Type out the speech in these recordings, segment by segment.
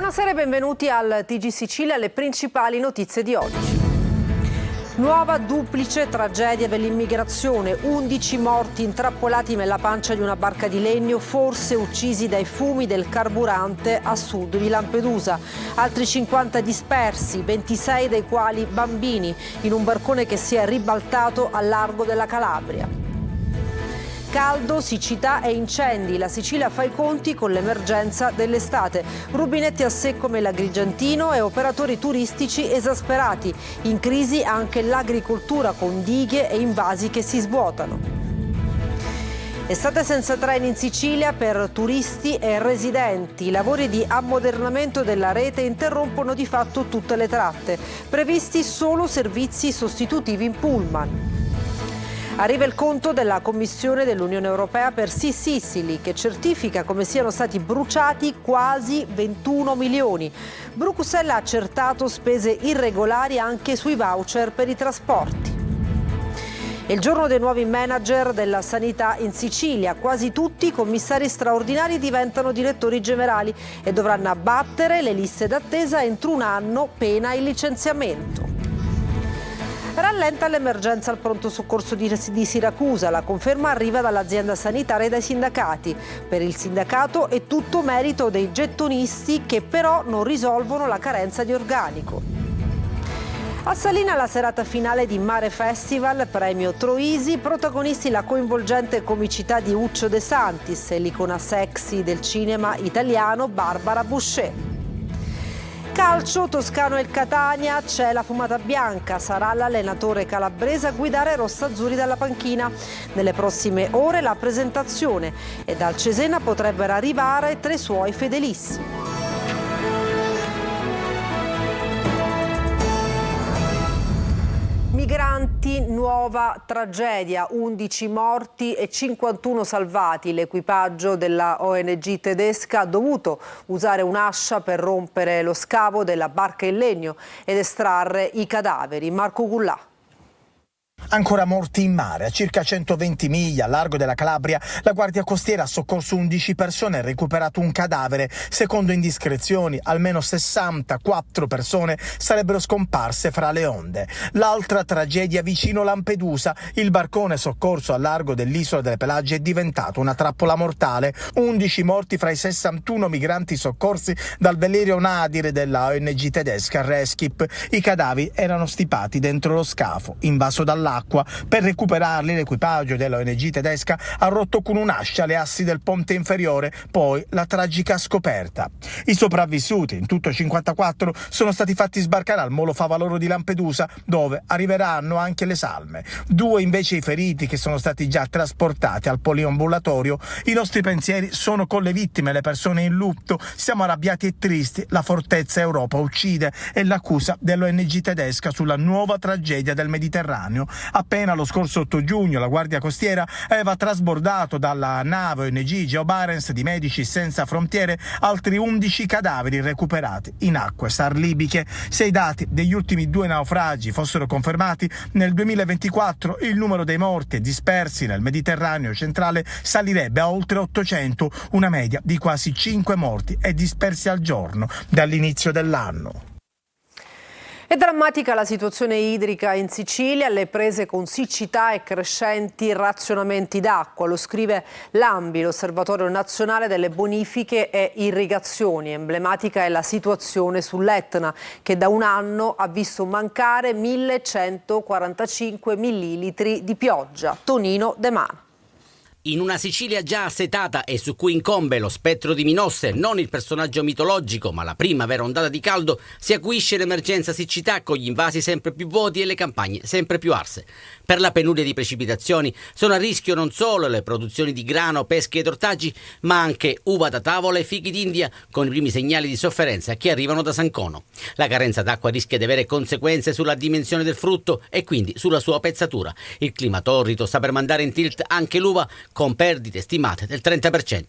Buonasera e benvenuti al TG Sicilia, le principali notizie di oggi. Nuova duplice tragedia dell'immigrazione, 11 morti intrappolati nella pancia di una barca di legno, forse uccisi dai fumi del carburante a sud di Lampedusa. Altri 50 dispersi, 26 dei quali bambini, in un barcone che si è ribaltato al largo della Calabria. Caldo, siccità e incendi. La Sicilia fa i conti con l'emergenza dell'estate. Rubinetti a secco nell'Agrigentino e operatori turistici esasperati. In crisi anche l'agricoltura con dighe e invasi che si svuotano. Estate senza treni in Sicilia per turisti e residenti. I lavori di ammodernamento della rete interrompono di fatto tutte le tratte. Previsti solo servizi sostitutivi in pullman. Arriva il conto della Commissione dell'Unione Europea per Sea Sicily, che certifica come siano stati bruciati quasi 21 milioni. Bruxelles ha accertato spese irregolari anche sui voucher per i trasporti. È il giorno dei nuovi manager della sanità in Sicilia. Quasi tutti i commissari straordinari diventano direttori generali e dovranno abbattere le liste d'attesa entro un anno, pena il licenziamento. Rallenta l'emergenza al pronto soccorso di Siracusa. La conferma arriva dall'azienda sanitaria e dai sindacati. Per il sindacato è tutto merito dei gettonisti che però non risolvono la carenza di organico. A Salina la serata finale di Mare Festival, premio Troisi, protagonisti la coinvolgente comicità di Uccio De Santis e l'icona sexy del cinema italiano Barbara Boucher. Calcio, Toscano e il Catania, c'è la fumata bianca, sarà l'allenatore calabrese a guidare rossazzurri dalla panchina. Nelle prossime ore la presentazione e dal Cesena potrebbero arrivare 3 suoi fedelissimi. Migranti, nuova tragedia, 11 morti e 51 salvati. L'equipaggio della ONG tedesca ha dovuto usare un'ascia per rompere lo scavo della barca in legno ed estrarre i cadaveri. Marco Gullà. Ancora morti in mare. A circa 120 miglia a largo della Calabria, la Guardia Costiera ha soccorso 11 persone e recuperato un cadavere. Secondo indiscrezioni, almeno 64 persone sarebbero scomparse fra le onde. L'altra tragedia vicino Lampedusa. Il barcone soccorso a largo dell'isola delle Pelagie è diventato una trappola mortale. 11 morti fra i 61 migranti soccorsi dal velerio Nadir della ONG tedesca Rescip. I cadaveri erano stipati dentro lo scafo, invaso dall'acqua. Per recuperarli l'equipaggio della ONG tedesca ha rotto con un'ascia le assi del ponte inferiore, poi la tragica scoperta. I sopravvissuti, in tutto 54, sono stati fatti sbarcare al molo Favaloro di Lampedusa, dove arriveranno anche le salme. 2 invece i feriti che sono stati già trasportati al poliambulatorio. I nostri pensieri sono con le vittime, le persone in lutto. Siamo arrabbiati e tristi. La fortezza Europa uccide, è l'accusa dell'ONG tedesca sulla nuova tragedia del Mediterraneo. Appena lo scorso 8 giugno la Guardia Costiera aveva trasbordato dalla nave ONG Geo Barents di Medici Senza Frontiere altri 11 cadaveri recuperati in acque sarlibiche. Se i dati degli ultimi 2 naufragi fossero confermati, nel 2024 il numero dei morti e dispersi nel Mediterraneo centrale salirebbe a oltre 800, una media di quasi 5 morti e dispersi al giorno dall'inizio dell'anno. È drammatica la situazione idrica in Sicilia, le prese con siccità e crescenti razionamenti d'acqua. Lo scrive l'ANBI, l'Osservatorio Nazionale delle Bonifiche e Irrigazioni. Emblematica è la situazione sull'Etna, che da un anno ha visto mancare 1145 millilitri di pioggia. Tonino De Mano. In una Sicilia già assetata e su cui incombe lo spettro di Minosse, non il personaggio mitologico, ma la prima vera ondata di caldo, si acuisce l'emergenza siccità con gli invasi sempre più vuoti e le campagne sempre più arse. Per la penuria di precipitazioni sono a rischio non solo le produzioni di grano, pesche ed ortaggi, ma anche uva da tavola e fichi d'India, con i primi segnali di sofferenza che arrivano da Sancono. La carenza d'acqua rischia di avere conseguenze sulla dimensione del frutto e quindi sulla sua pezzatura. Il clima torrido sta per mandare in tilt anche l'uva, con perdite stimate del 30%.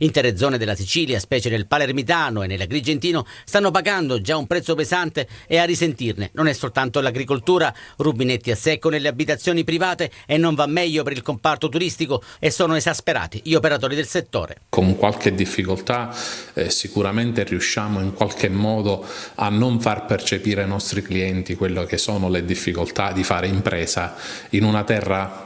Intere zone della Sicilia, specie nel Palermitano e nell'Agrigentino, stanno pagando già un prezzo pesante e a risentirne non è soltanto l'agricoltura, rubinetti a secco nelle abitazioni private e non va meglio per il comparto turistico e sono esasperati gli operatori del settore. Con qualche difficoltà sicuramente riusciamo in qualche modo a non far percepire ai nostri clienti quello che sono le difficoltà di fare impresa in una terra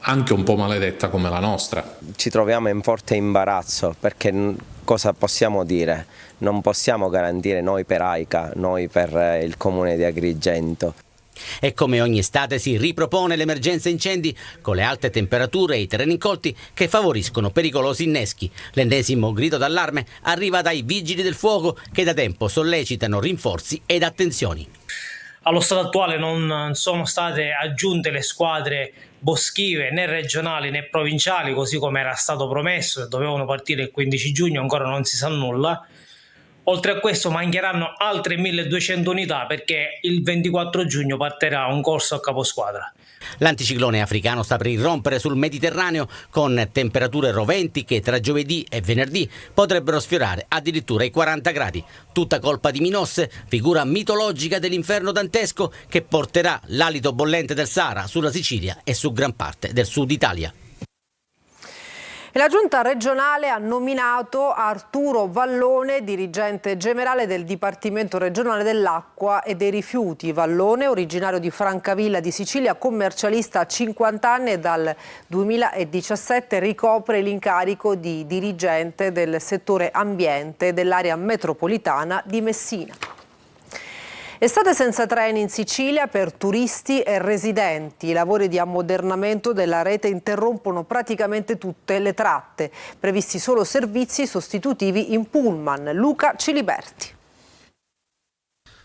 anche un po' maledetta come la nostra. Ci troviamo in forte imbarazzo perché cosa possiamo dire? Non possiamo garantire noi per AICA, noi per il comune di Agrigento. E come ogni estate si ripropone l'emergenza incendi con le alte temperature e i terreni incolti che favoriscono pericolosi inneschi. L'ennesimo grido d'allarme arriva dai vigili del fuoco che da tempo sollecitano rinforzi ed attenzioni. Allo stato attuale non sono state aggiunte le squadre boschive né regionali né provinciali, così come era stato promesso, dovevano partire il 15 giugno, ancora non si sa nulla. Oltre a questo mancheranno altre 1200 unità perché il 24 giugno partirà un corso a caposquadra. L'anticiclone africano sta per irrompere sul Mediterraneo con temperature roventi che tra giovedì e venerdì potrebbero sfiorare addirittura i 40 gradi. Tutta colpa di Minosse, figura mitologica dell'inferno dantesco che porterà l'alito bollente del Sahara sulla Sicilia e su gran parte del sud Italia. E la Giunta regionale ha nominato Arturo Vallone, dirigente generale del Dipartimento regionale dell'acqua e dei rifiuti. Vallone, originario di Francavilla di Sicilia, commercialista a 50 anni e dal 2017 ricopre l'incarico di dirigente del settore ambiente dell'area metropolitana di Messina. Estate senza treni in Sicilia per turisti e residenti. I lavori di ammodernamento della rete interrompono praticamente tutte le tratte. Previsti solo servizi sostitutivi in pullman. Luca Ciliberti.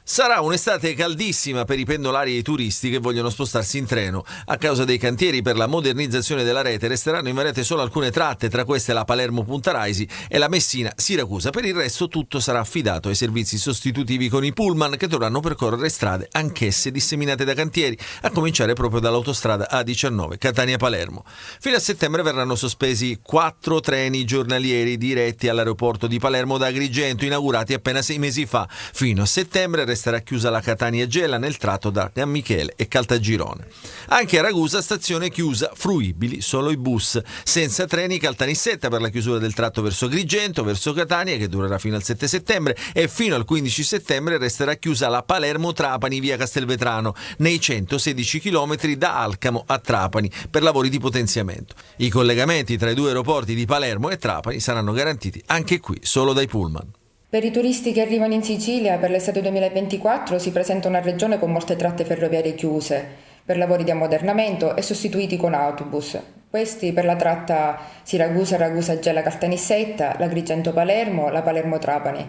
Sarà un'estate caldissima per i pendolari e i turisti che vogliono spostarsi in treno. A causa dei cantieri per la modernizzazione della rete resteranno invariate solo alcune tratte, tra queste la Palermo-Punta Raisi e la Messina-Siracusa. Per il resto tutto sarà affidato ai servizi sostitutivi con i pullman che dovranno percorrere strade anch'esse disseminate da cantieri, a cominciare proprio dall'autostrada A19 Catania-Palermo. Fino a settembre verranno sospesi 4 treni giornalieri diretti all'aeroporto di Palermo da Agrigento, inaugurati appena 6 mesi fa. Fino a settembre resterà chiusa la Catania-Gela nel tratto da San Michele e Caltagirone. Anche a Ragusa stazione chiusa, fruibili solo i bus, senza treni Caltanissetta per la chiusura del tratto verso Agrigento, verso Catania, che durerà fino al 7 settembre, e fino al 15 settembre resterà chiusa la Palermo-Trapani via Castelvetrano, nei 116 km da Alcamo a Trapani, per lavori di potenziamento. I collegamenti tra i due aeroporti di Palermo e Trapani saranno garantiti anche qui solo dai pullman. Per i turisti che arrivano in Sicilia per l'estate 2024 si presenta una regione con molte tratte ferroviarie chiuse per lavori di ammodernamento e sostituiti con autobus. Questi per la tratta Siracusa-Ragusa-Gela-Caltanissetta, l'Agrigento-Palermo, la Palermo-Trapani.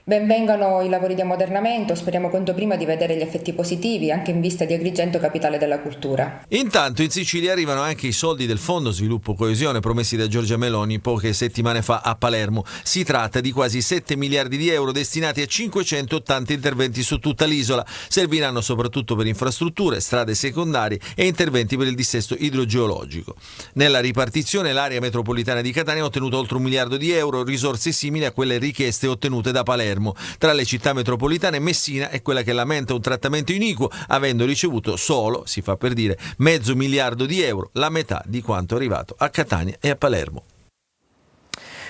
Benvengano i lavori di ammodernamento, speriamo quanto prima di vedere gli effetti positivi anche in vista di Agrigento, capitale della cultura. Intanto in Sicilia arrivano anche i soldi del Fondo Sviluppo Coesione promessi da Giorgia Meloni poche settimane fa a Palermo. Si tratta di quasi 7 miliardi di euro destinati a 580 interventi su tutta l'isola. Serviranno soprattutto per infrastrutture, strade secondarie e interventi per il dissesto idrogeologico. Nella ripartizione l'area metropolitana di Catania ha ottenuto oltre 1 miliardo di euro, risorse simili a quelle richieste e ottenute da Palermo. Tra le città metropolitane Messina è quella che lamenta un trattamento iniquo, avendo ricevuto solo, si fa per dire, $500 miliardi di euro, la metà di quanto arrivato a Catania e a Palermo.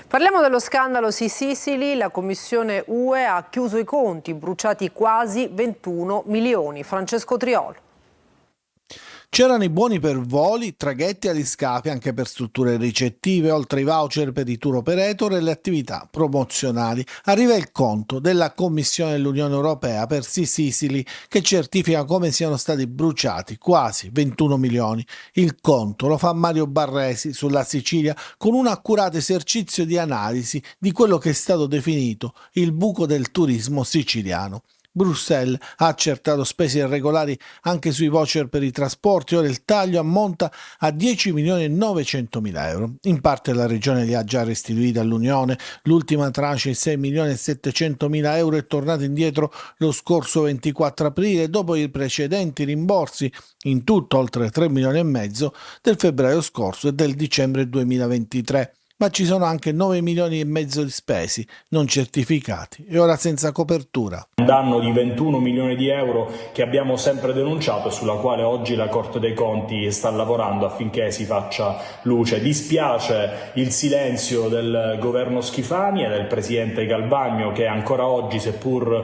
Parliamo dello scandalo Sea Sicily. La Commissione UE ha chiuso i conti, bruciati quasi 21 milioni. Francesco Triolo. C'erano i buoni per voli, traghetti agli scafi anche per strutture ricettive, oltre ai voucher per i tour operator e le attività promozionali. Arriva il conto della Commissione dell'Unione Europea per Sea Sicily, che certifica come siano stati bruciati quasi 21 milioni. Il conto lo fa Mario Barresi sulla Sicilia con un accurato esercizio di analisi di quello che è stato definito il buco del turismo siciliano. Bruxelles ha accertato spese irregolari anche sui voucher per i trasporti, ora il taglio ammonta a 10.900.000 euro. In parte la Regione li ha già restituiti all'Unione, l'ultima tranche di 6.700.000 euro è tornata indietro lo scorso 24 aprile dopo i precedenti rimborsi, in tutto oltre 3 milioni e mezzo del febbraio scorso e del dicembre 2023. Ma ci sono anche 9 milioni e mezzo di spesi non certificati e ora senza copertura. Un danno di 21 milioni di euro che abbiamo sempre denunciato e sulla quale oggi la Corte dei Conti sta lavorando affinché si faccia luce. Dispiace il silenzio del governo Schifani e del presidente Galbagno, che ancora oggi, seppur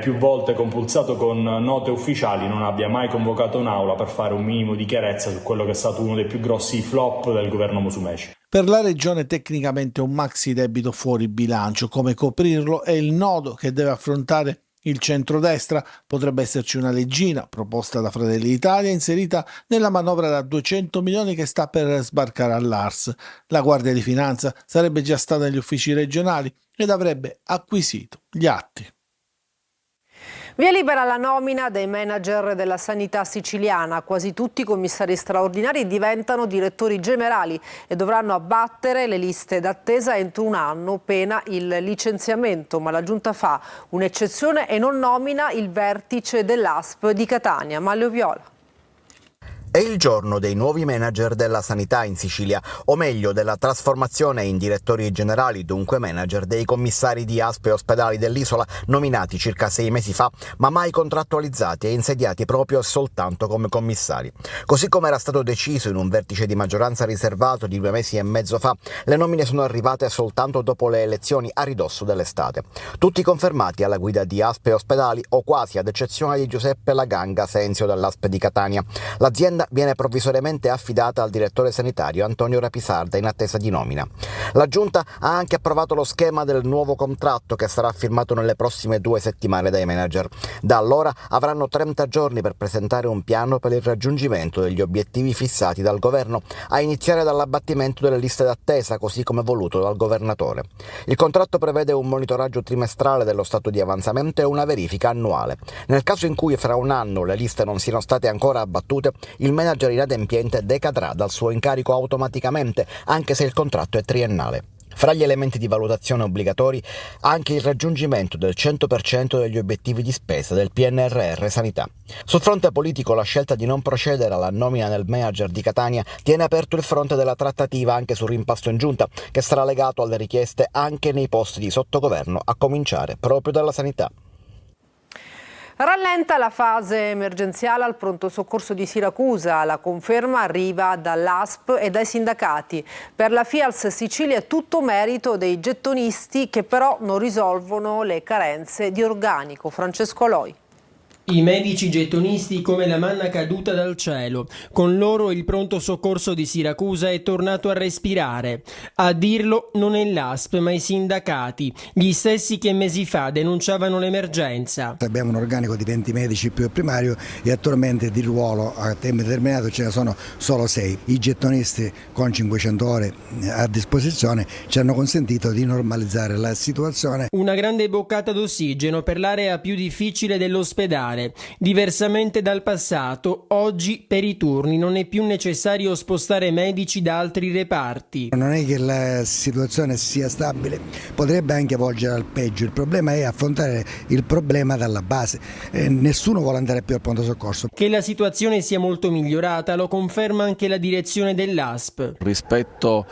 più volte compulsato con note ufficiali, non abbia mai convocato un'aula per fare un minimo di chiarezza su quello che è stato uno dei più grossi flop del governo Musumeci. Per la Regione tecnicamente un maxi debito fuori bilancio, come coprirlo è il nodo che deve affrontare il centrodestra. Potrebbe esserci una leggina proposta da Fratelli d'Italia inserita nella manovra da 200 milioni che sta per sbarcare all'Ars. La Guardia di Finanza sarebbe già stata negli uffici regionali ed avrebbe acquisito gli atti. Via libera la nomina dei manager della sanità siciliana. Quasi tutti i commissari straordinari diventano direttori generali e dovranno abbattere le liste d'attesa entro un anno, pena il licenziamento. Ma la Giunta fa un'eccezione e non nomina il vertice dell'ASP di Catania, Maglio Viola. È il giorno dei nuovi manager della sanità in Sicilia, o meglio della trasformazione in direttori generali, dunque manager, dei commissari di ASP e ospedali dell'isola, nominati circa 6 mesi fa, ma mai contrattualizzati e insediati proprio e soltanto come commissari. Così come era stato deciso in un vertice di maggioranza riservato di 2 mesi e mezzo fa, le nomine sono arrivate soltanto dopo le elezioni a ridosso dell'estate. Tutti confermati alla guida di ASP e ospedali, o quasi, ad eccezione di Giuseppe Laganga Senzio dell'ASP di Catania. L'azienda viene provvisoriamente affidata al direttore sanitario Antonio Rapisarda in attesa di nomina. La Giunta ha anche approvato lo schema del nuovo contratto che sarà firmato nelle prossime 2 settimane dai manager. Da allora avranno 30 giorni per presentare un piano per il raggiungimento degli obiettivi fissati dal governo, a iniziare dall'abbattimento delle liste d'attesa, così come voluto dal governatore. Il contratto prevede un monitoraggio trimestrale dello stato di avanzamento e una verifica annuale. Nel caso in cui fra un anno le liste non siano state ancora abbattute, il manager inadempiente decadrà dal suo incarico automaticamente, anche se il contratto è triennale. Fra gli elementi di valutazione obbligatori anche il raggiungimento del 100% degli obiettivi di spesa del PNRR Sanità. Sul fronte politico la scelta di non procedere alla nomina del manager di Catania tiene aperto il fronte della trattativa anche sul rimpasto in giunta, che sarà legato alle richieste anche nei posti di sottogoverno, a cominciare proprio dalla sanità. Rallenta la fase emergenziale al pronto soccorso di Siracusa. La conferma arriva dall'ASP e dai sindacati. Per la FIALS Sicilia è tutto merito dei gettonisti, che però non risolvono le carenze di organico. Francesco Loi. I medici gettonisti come la manna caduta dal cielo. Con loro il pronto soccorso di Siracusa è tornato a respirare. A dirlo non è l'ASP ma i sindacati, gli stessi che mesi fa denunciavano l'emergenza. Abbiamo un organico di 20 medici più il primario e attualmente di ruolo a tempo determinato ce ne sono solo 6. I gettonisti con 500 ore a disposizione ci hanno consentito di normalizzare la situazione. Una grande boccata d'ossigeno per l'area più difficile dell'ospedale. Diversamente dal passato, oggi per i turni non è più necessario spostare medici da altri reparti. Non è che la situazione sia stabile, potrebbe anche volgere al peggio. Il problema è affrontare il problema dalla base. Nessuno vuole andare più al pronto soccorso. Che la situazione sia molto migliorata lo conferma anche la direzione dell'ASP. Rispetto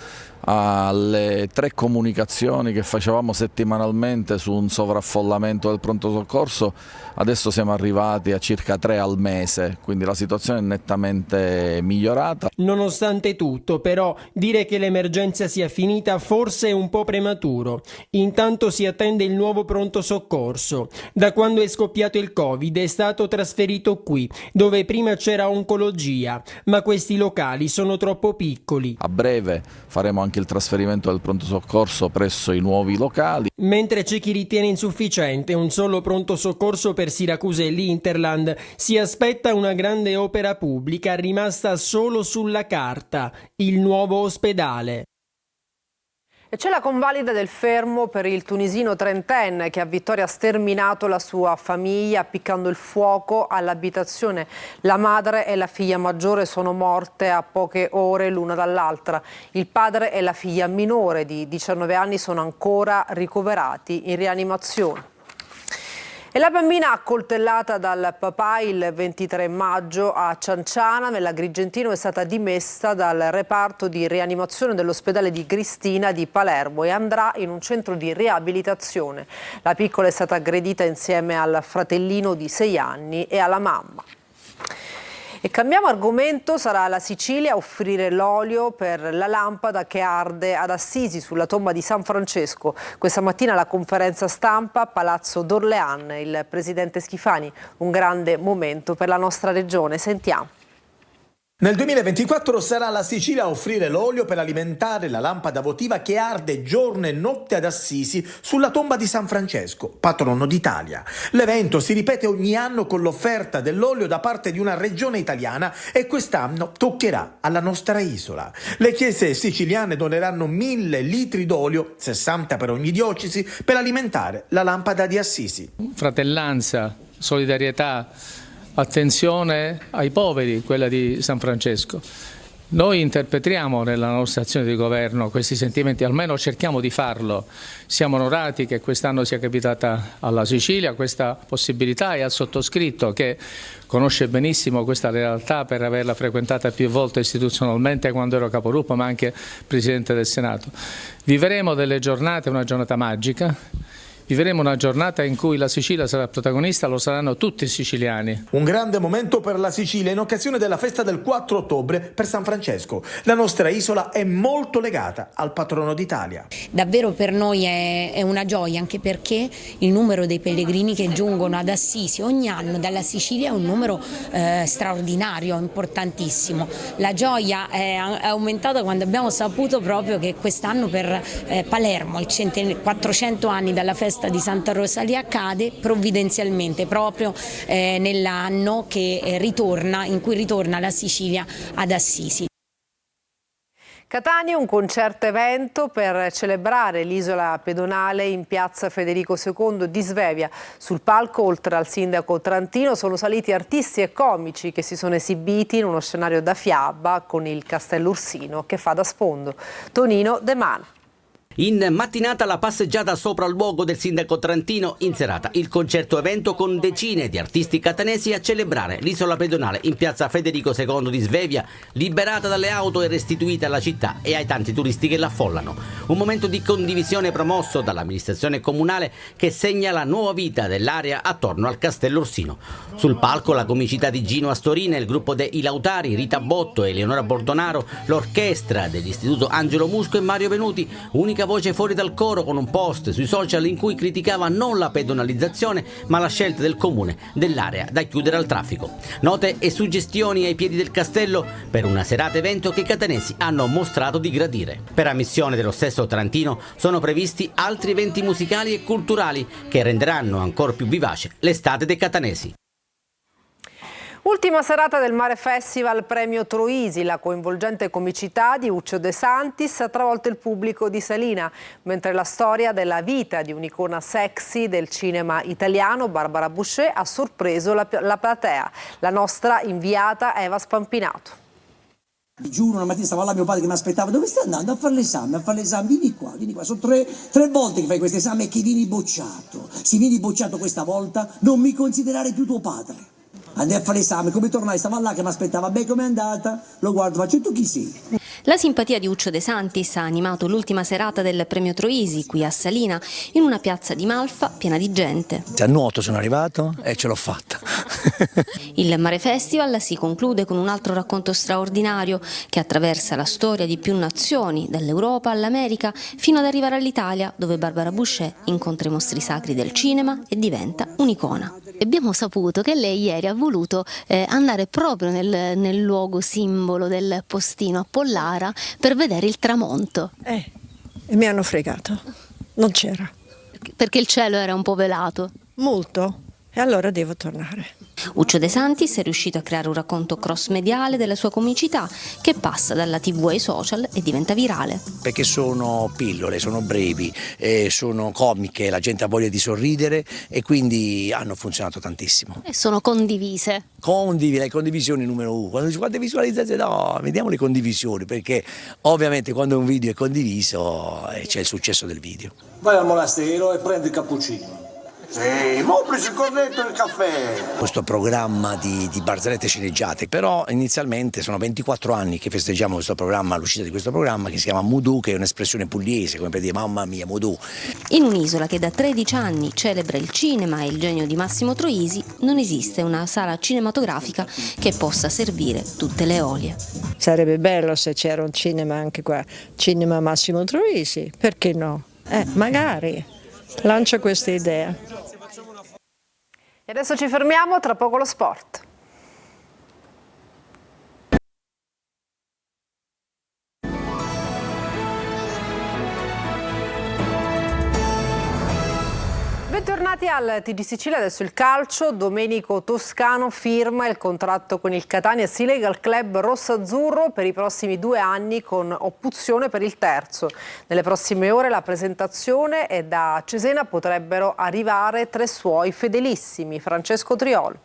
alle 3 comunicazioni che facevamo settimanalmente su un sovraffollamento del pronto soccorso, adesso siamo arrivati a circa 3 al mese, quindi la situazione è nettamente migliorata. Nonostante tutto, però, dire che l'emergenza sia finita forse è un po' prematuro. Intanto si attende il nuovo pronto soccorso. Da quando è scoppiato il Covid è stato trasferito qui, dove prima c'era oncologia, ma questi locali sono troppo piccoli. A breve faremo anche il trasferimento del pronto soccorso presso i nuovi locali. Mentre c'è chi ritiene insufficiente un solo pronto soccorso per Siracusa e l'Interland, si aspetta una grande opera pubblica rimasta solo sulla carta, il nuovo ospedale. E c'è la convalida del fermo per il tunisino trentenne che a Vittoria ha sterminato la sua famiglia appiccando il fuoco all'abitazione. La madre e la figlia maggiore sono morte a poche ore l'una dall'altra. Il padre e la figlia minore di 19 anni sono ancora ricoverati in rianimazione. E la bambina accoltellata dal papà il 23 maggio a Cianciana, nell'Agrigentino, è stata dimessa dal reparto di rianimazione dell'ospedale di Cristina di Palermo e andrà in un centro di riabilitazione. La piccola è stata aggredita insieme al fratellino di 6 anni e alla mamma. E cambiamo argomento, sarà la Sicilia a offrire l'olio per la lampada che arde ad Assisi sulla tomba di San Francesco. Questa mattina alla conferenza stampa a Palazzo d'Orléans, il presidente Schifani, un grande momento per la nostra regione. Sentiamo. Nel 2024 sarà la Sicilia a offrire l'olio per alimentare la lampada votiva che arde giorno e notte ad Assisi sulla tomba di San Francesco, patrono d'Italia. L'evento si ripete ogni anno con l'offerta dell'olio da parte di una regione italiana e quest'anno toccherà alla nostra isola. Le chiese siciliane doneranno 1000 litri d'olio, 60 per ogni diocesi, per alimentare la lampada di Assisi. Fratellanza, solidarietà, attenzione ai poveri, quella di San Francesco. Noi interpretiamo nella nostra azione di governo questi sentimenti, almeno cerchiamo di farlo. Siamo onorati che quest'anno sia capitata alla Sicilia questa possibilità e al sottoscritto che conosce benissimo questa realtà per averla frequentata più volte istituzionalmente quando ero capogruppo ma anche Presidente del Senato. Vivremo delle giornate, una giornata magica. Vivremo una giornata in cui la Sicilia sarà protagonista, lo saranno tutti i siciliani. Un grande momento per la Sicilia in occasione della festa del 4 ottobre per San Francesco. La nostra isola è molto legata al patrono d'Italia. Davvero per noi è una gioia, anche perché il numero dei pellegrini che giungono ad Assisi ogni anno dalla Sicilia è un numero straordinario, importantissimo. La gioia è aumentata quando abbiamo saputo proprio che quest'anno per Palermo, i 400 anni dalla festa di Santa Rosalia, cade provvidenzialmente proprio nell'anno che in cui ritorna la Sicilia ad Assisi. Catania, un concerto evento per celebrare l'isola pedonale in piazza Federico II di Svevia. Sul palco, oltre al sindaco trantino, sono saliti artisti e comici che si sono esibiti in uno scenario da fiaba con il Castello Ursino che fa da sfondo. Tonino De Mano. In mattinata la passeggiata sopra il luogo del sindaco trantino, in serata il concerto evento con decine di artisti catanesi a celebrare l'isola pedonale in piazza Federico II di Svevia, liberata dalle auto e restituita alla città e ai tanti turisti che l'affollano. Un momento di condivisione promosso dall'amministrazione comunale che segna la nuova vita dell'area attorno al Castello Ursino. Sul palco la comicità di Gino Astorina, il gruppo dei Lautari, Rita Botto e Eleonora Bordonaro, l'orchestra dell'Istituto Angelo Musco e Mario Venuti, unica voce fuori dal coro con un post sui social in cui criticava non la pedonalizzazione ma la scelta del comune dell'area da chiudere al traffico. Note e suggestioni ai piedi del castello per una serata evento che i catanesi hanno mostrato di gradire. Per ammissione dello stesso Trantino sono previsti altri eventi musicali e culturali che renderanno ancora più vivace l'estate dei catanesi. Ultima serata del Mare Festival Premio Troisi, la coinvolgente comicità di Uccio De Santis ha travolto il pubblico di Salina, mentre la storia della vita di un'icona sexy del cinema italiano, Barbara Boucher, ha sorpreso la platea. La nostra inviata Eva Spampinato. Vi giuro, una mattina stavo là mio padre che mi aspettava: dove stai andando? A fare l'esame, vieni qua, sono tre volte che fai questo esame e che vieni bocciato. Se vieni bocciato questa volta non mi considerare più tuo padre. Andai a fare l'esame, come tornai, stava là che mi aspettava: beh, com'è andata? Lo guardo, faccio: tu chi sei? La simpatia di Uccio De Santis ha animato l'ultima serata del Premio Troisi qui a Salina, in una piazza di Malfa piena di gente. A nuoto sono arrivato e ce l'ho fatta. Il Mare Festival si conclude con un altro racconto straordinario che attraversa la storia di più nazioni, dall'Europa all'America, fino ad arrivare all'Italia, dove Barbara Boucher incontra i mostri sacri del cinema e diventa un'icona. Abbiamo saputo che lei ieri ha voluto andare proprio nel luogo simbolo del postino a Pollara per vedere il tramonto. E mi hanno fregato, non c'era. Perché il cielo era un po' velato? Molto, e allora devo tornare. Uccio De Santis è riuscito a creare un racconto cross-mediale della sua comicità che passa dalla TV ai social e diventa virale. Perché sono pillole, sono brevi, sono comiche, la gente ha voglia di sorridere e quindi hanno funzionato tantissimo. E sono condivise. Le condivisioni numero uno. Quando dici quante visualizzazioni, no, vediamo le condivisioni, perché ovviamente quando un video è condiviso c'è il successo del video. Vai al monastero e prendi il cappuccino. Sì, ma ho preso il cornetto e il caffè. Questo programma di barzellette sceneggiate, però inizialmente sono 24 anni che festeggiamo questo programma, l'uscita di questo programma che si chiama Mudù, che è un'espressione pugliese, come per dire mamma mia Mudù. In un'isola che da 13 anni celebra il cinema e il genio di Massimo Troisi, non esiste una sala cinematografica che possa servire tutte le olie. Sarebbe bello se c'era un cinema anche qua, cinema Massimo Troisi, perché no? Magari, lancia questa idea. E adesso ci fermiamo, tra poco lo sport. Bentornati al TG Sicilia, adesso il calcio. Domenico Toscano firma il contratto con il Catania, si lega al club rossazzurro per i prossimi 2 anni con opzione per il terzo. Nelle prossime ore la presentazione e da Cesena potrebbero arrivare 3 suoi fedelissimi. Francesco Triolo.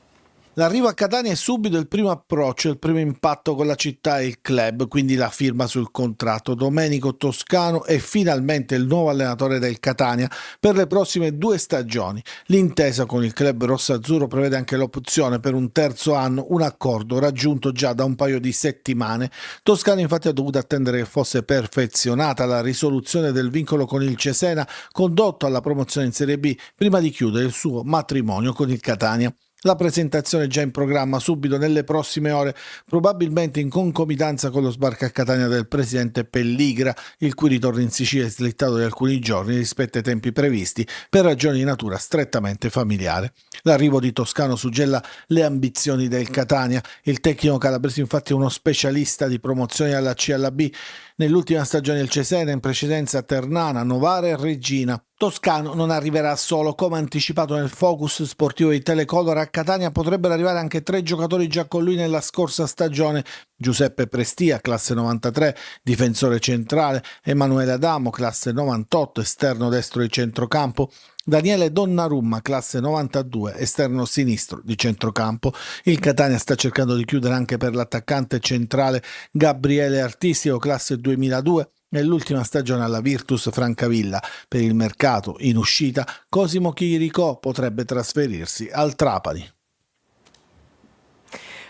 L'arrivo a Catania è subito il primo approccio, il primo impatto con la città e il club, quindi la firma sul contratto. Domenico Toscano è finalmente il nuovo allenatore del Catania per le prossime 2 stagioni. L'intesa con il club rossazzurro prevede anche l'opzione per un terzo anno, un accordo raggiunto già da un paio di settimane. Toscano infatti ha dovuto attendere che fosse perfezionata la risoluzione del vincolo con il Cesena, condotto alla promozione in Serie B, prima di chiudere il suo matrimonio con il Catania. La presentazione è già in programma subito nelle prossime ore, probabilmente in concomitanza con lo sbarco a Catania del presidente Pelligra, il cui ritorno in Sicilia è slittato di alcuni giorni rispetto ai tempi previsti per ragioni di natura strettamente familiare. L'arrivo di Toscano suggella le ambizioni del Catania. Il tecnico calabrese infatti è uno specialista di promozioni alla C e alla B. Nell'ultima stagione del Cesena, in precedenza Ternana, Novara e Reggina. Toscano non arriverà solo, come anticipato nel focus sportivo di Telecolor, a Catania potrebbero arrivare anche 3 giocatori già con lui nella scorsa stagione. Giuseppe Prestia, classe 93, difensore centrale, Emanuele Adamo, classe 98, esterno destro di centrocampo, Daniele Donnarumma, classe 92, esterno sinistro di centrocampo. Il Catania sta cercando di chiudere anche per l'attaccante centrale Gabriele Artisico, classe 2002, nell'ultima stagione alla Virtus Francavilla. Per il mercato in uscita, Cosimo Chiricò potrebbe trasferirsi al Trapani.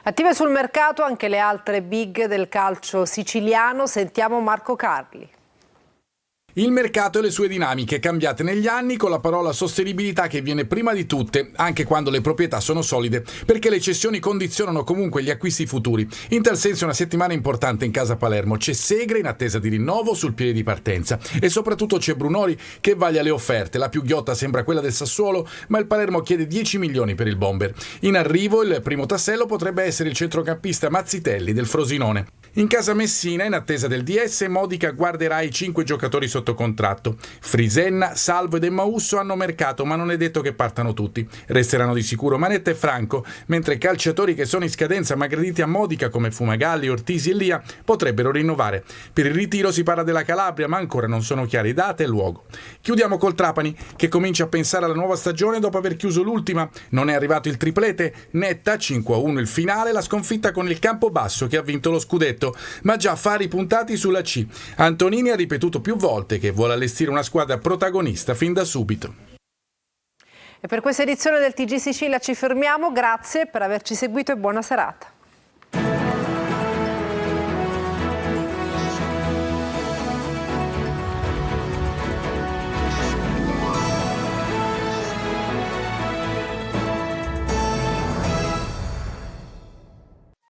Attive sul mercato anche le altre big del calcio siciliano, sentiamo Marco Carli. Il mercato e le sue dinamiche cambiate negli anni, con la parola sostenibilità che viene prima di tutte, anche quando le proprietà sono solide, perché le cessioni condizionano comunque gli acquisti futuri. In tal senso una settimana importante in casa Palermo. C'è Segre in attesa di rinnovo sul piede di partenza e soprattutto c'è Brunori che vaglia le offerte. La più ghiotta sembra quella del Sassuolo, ma il Palermo chiede 10 milioni per il bomber. In arrivo il primo tassello potrebbe essere il centrocampista Mazzitelli del Frosinone. In casa Messina, in attesa del DS, Modica guarderà i 5 giocatori sotto contratto. Frisenna, Salvo ed Emmausso hanno mercato, ma non è detto che partano tutti. Resteranno di sicuro Manetta e Franco, mentre calciatori che sono in scadenza ma graditi a Modica come Fumagalli, Ortisi e Lia potrebbero rinnovare. Per il ritiro si parla della Calabria, ma ancora non sono chiari date e luogo. Chiudiamo col Trapani, che comincia a pensare alla nuova stagione dopo aver chiuso l'ultima. Non è arrivato il triplete, netta 5-1 il finale, la sconfitta con il Campobasso che ha vinto lo scudetto, ma già fari puntati sulla C. Antonini ha ripetuto più volte che vuole allestire una squadra protagonista fin da subito. E per questa edizione del TG Sicilia ci fermiamo, grazie per averci seguito e buona serata.